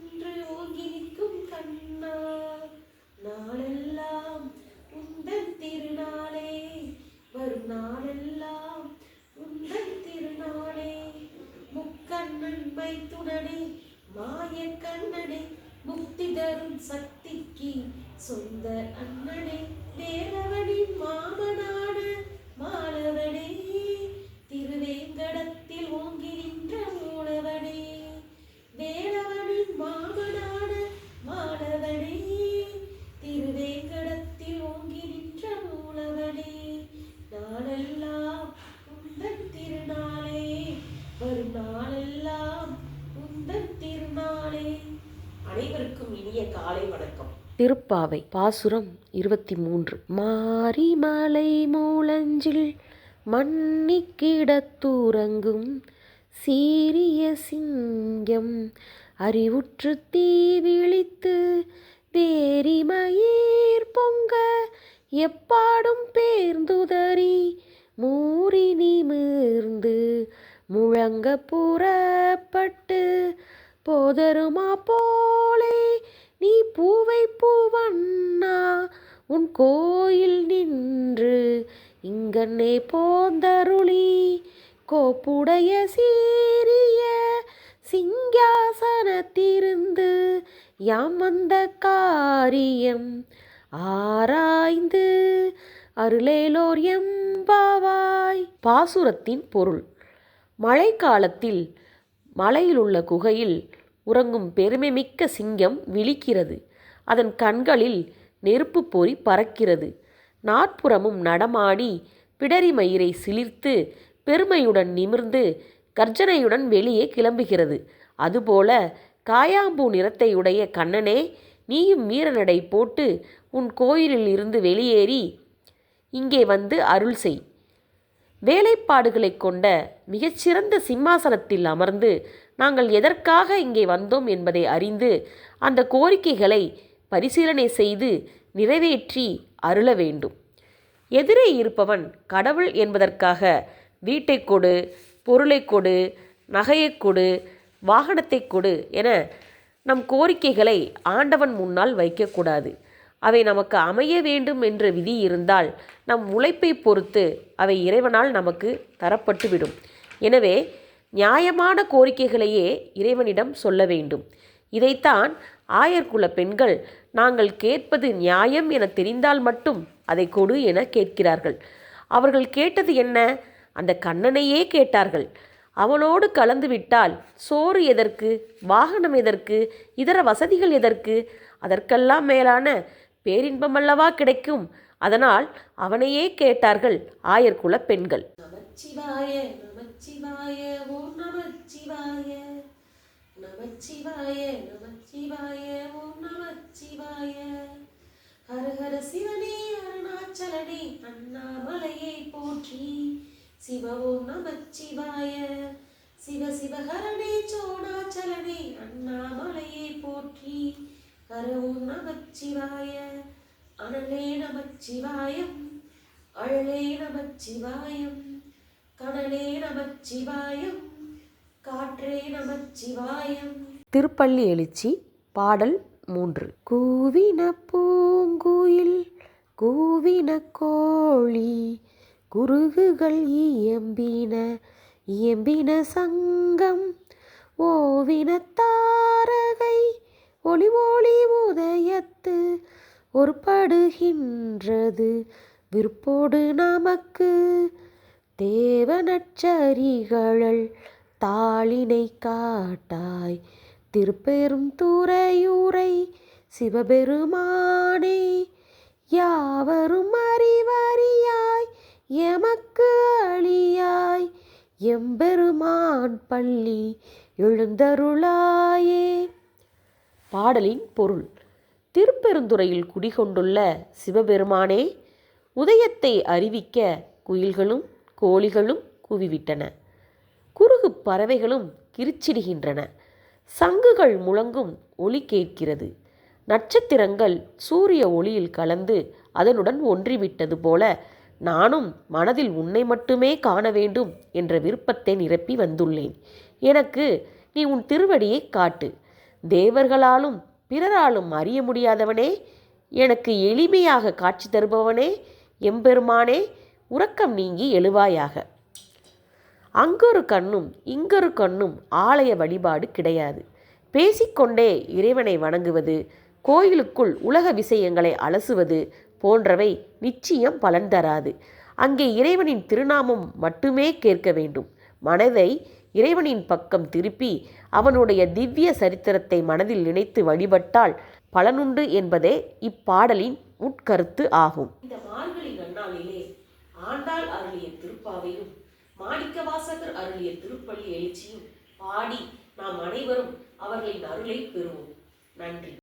நின்று ஓங்கி நிற்கும் கண்ணா, நாளெல்லாம் உந்தன் திருநாளே, வரும் நாளெல்லாம் உந்தன் திருநாளே. முக்கண்ணன் மைத்துனனே, மாய கண்ணனே, முக்தி தரும் சக்திக்கு சொந்த அண்ணனே, வேலவனின் மாமனான மாலவனே, திருவேங்கடத்தில் ஓங்கி நின்ற மூலவனே, வேலவனின் மாமனான மாலவனே, திருவேங்கடத்தில் ஓங்கி நின்ற மூலவனே, நாளெல்லாம் உந்தன் திருநாளே, வரும் நாளெல்லாம் உந்தன் திருநாளே. அனைவருக்கும் இனிய காலை வணக்கம். திருப்பாவை பாசுரம் 23. மாரிமலை மூலஞ்சில் மன்னிக்கிடத்துறங்கும் சீரிய சிங்கம் அறிவுற்று தீ விழித்து வேரிமயிர் பொங்க எப்பாடும் பேர்ந்துதறி மூறி நிமிர்ந்து முழங்க புறப்பட்டு போதருமா போலே நீ பூவை பூவண்ணா உன் கோயில் நின்று இங்கன்னே போந்தருளி கோப்புடைய சீரிய சிங்காசனத்திருந்து யாம் வந்த காரியம் ஆராய்ந்து அருளேலோர் எம்பாவாய். பாசுரத்தின் பொருள்: மழைக்காலத்தில் மலையிலுள்ள குகையில் உறங்கும் பெருமைமிக்க சிங்கம் விழிக்கிறது. அதன் கண்களில் நெருப்பு பொறி பறக்கிறது. நாற்புறமும் நடமாடி பிடரி மயிரை சிலிர்த்து பெருமையுடன் நிமிர்ந்து கர்ஜனையுடன் வெளியே கிளம்புகிறது. அதுபோல காயாம்பூ நிறத்தையுடைய கண்ணனே, நீயும் வீரநடை போட்டு உன் கோயிலில் இருந்து வெளியேறி இங்கே வந்து அருள் செய். வேலைப்பாடுகளை கொண்ட மிகச்சிறந்த சிம்மாசனத்தில் அமர்ந்து நாங்கள் எதற்காக இங்கே வந்தோம் என்பதை அறிந்து அந்த கோரிக்கைகளை பரிசீலனை செய்து நிறைவேற்றி அருள வேண்டும். எதிரே இருப்பவன் கடவுள் என்பதற்காக வீட்டை கொடு, பொருளை கொடு, நகையை கொடு, வாகனத்தை கொடு என நம் கோரிக்கைகளை ஆண்டவன் முன்னால் வைக்கக்கூடாது. அவை நமக்கு அமைய வேண்டும் என்ற விதி இருந்தால் நம் உழைப்பை பொறுத்து அவை இறைவனால் நமக்கு தரப்பட்டுவிடும். எனவே நியாயமான கோரிக்கைகளையே இறைவனிடம் சொல்ல வேண்டும். இதைத்தான் ஆயர்குல பெண்கள் நாங்கள் கேட்பது நியாயம் என தெரிந்தால் மட்டும் அதை கொடு என கேட்கிறார்கள். அவர்கள் கேட்டது என்ன? அந்த கண்ணனையே கேட்டார்கள். அவனோடு கலந்துவிட்டால் சோறு எதற்கு, வாகனம் எதற்கு, இதர வசதிகள் எதற்கு? அதற்கெல்லாம் மேலான பேரின்பமல்லவா கிடைக்கும். அதனால் அவனையே கேட்டார்கள் ஆயர்குல பெண்கள். நமச்சிவாய நமச்சிவாய ஓம் நமச்சிவாய, நமச்சிவாய நமச்சிவாய ஓம் நமச்சிவாய. ஹரஹர சிவனே அருணாச்சலனே அண்ணாமலையை போற்றி, சிவ ஓம் நமச்சிவாய. சிவ சிவஹரணே சோணாச்சலனே அண்ணாமலையை போற்றி, ஹர ஓம் நமச்சிவாய. அனலே நமச்சிவாயம், அழலே நமச்சிவாயம், கனலே நமச்சிவாயம், காற்றே நமச்சிவாயம். திருப்பள்ளி எழுச்சி பாடல் 3. கூவின பூங்குயில் கூவின கோழி குருகுகள் இயம்பின இயம்பின சங்கம் ஓவின தாரகை ஒளி ஒளி உதயத்து ஒருபடுகின்றது விருப்போடு நமக்கு தேவனச்சரிகளல் தாளினை காட்டாய் திருப்பெரும் துறையூரை சிவபெருமானே யாவரும் அறிவறியாய் எமக்கு அழியாய் எம்பெருமான் பள்ளி எழுந்தருளாயே. பாடலின் பொருள்: திருப்பெருந்துறையில் குடிகொண்டுள்ள சிவபெருமானே, உதயத்தை அறிவிக்க குயில்களும் கோழிகளும் கூவிவிட்டன. குருகு பறவைகளும் கிரிச்சிடுகின்றன. சங்குகள் முழங்கும் ஒலி கேட்கிறது. நட்சத்திரங்கள் சூரிய ஒளியில் கலந்து அதனுடன் ஒன்றிவிட்டது போல நானும் மனதில் உன்னை மட்டுமே காண வேண்டும் என்ற விருப்பத்தை நிரப்பி வந்துள்ளேன். எனக்கு நீ உன் திருவடியை காட்டு. தேவர்களாலும் பிறராலும் அறிய முடியாதவனே, எனக்கு எளிமையாக காட்சி தருபவனே, எம்பெருமானே, உறக்கம் நீங்கி எழுவாயாக. அங்கொரு கண்ணும் இங்கொரு கண்ணும் ஆலய வழிபாடு கிடையாது. பேசிக்கொண்டே இறைவனை வணங்குவது, கோயிலுக்குள் உலக விஷயங்களை அலசுவது போன்றவை நிச்சயம் பலன் தராது. அங்கே இறைவனின் திருநாமம் மட்டுமே கேட்க வேண்டும். மனதை இறைவனின் பக்கம் திருப்பி அவனுடைய திவ்ய சரித்திரத்தை மனதில் நினைத்து வழிபட்டால் பலனுண்டு என்பதே இப்பாடலின் உட்கருத்து ஆகும். இந்த மார்கழி நன்னாளிலே ஆண்டாள் அருளிய திருப்பாவையும் மாணிக்கவாசகர் அருளிய திருப்பள்ளி எழுச்சியும் பாடி நாம் அனைவரும் அவர்களின் அருளை பெறுவோம். நன்றி.